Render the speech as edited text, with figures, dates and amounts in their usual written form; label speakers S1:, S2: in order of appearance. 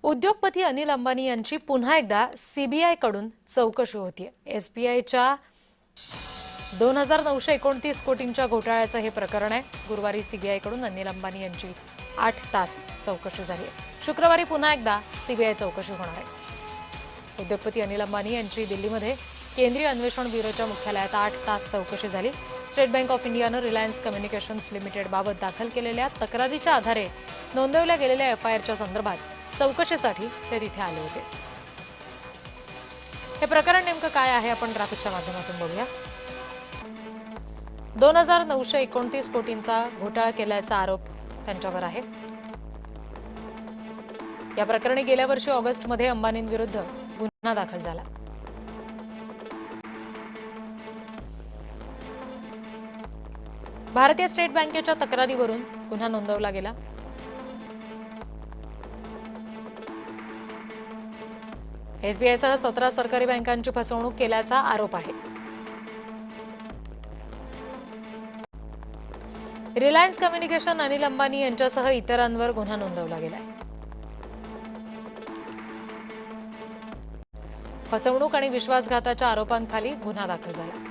S1: उद्योगपती अनिल अंबानी यांची पुन्हा एकदा सीबीआय कडून चौकशी होतीये। एसबीआयच्या 2929 कोटींच्या घोटाळ्याचं हे प्रकरण आहे। गुरुवारी सीबीआय कडून अनिल अंबानी यांची 8 तास चौकशी झाली। शुक्रवारी पुन्हा एकदा सीबीआय चौकशी होणार आहे। उद्योगपती अनिल अंबानी यांची दिल्लीमध्ये केंद्रीय अन्वेषण ब्युरोच्या मुख्यालयात 8 तास चौकशी झाली। स्टेट बँक ऑफ इंडियानं रिलायन्स कम्युनिकेशन्स लिमिटेड बाबत दाखल केलेल्या तक्रारीच्या आधारे नोंदवल्या गेलेल्या एफआयआरच्या संदर्भात चौकशीसाठी ते तिथे आले होते। हे प्रकरण नेमकं काय आहे आपण ग्राफिकच्या माध्यमातून बघूया। 2929 कोटींचा घोटाळा केल्याचा आरोप त्यांच्यावर आहे। या प्रकरणी गेल्या वर्षी ऑगस्टमध्ये अंबानींविरुद्ध गुन्हा दाखल झाला। भारतीय स्टेट बँकेच्या तक्रारीवरून गुन्हा नोंदवला गेला। एसबीआयसह 17 सरकारी बँकांची फसवणूक केल्याचा आरोप आहे। रिलायन्स कम्युनिकेशन अनिल अंबानी यांच्यासह इतरांवर गुन्हा नोंदवला गेलाय। फसवणूक आणि विश्वासघाताच्या आरोपांखाली गुन्हा दाखल झाला।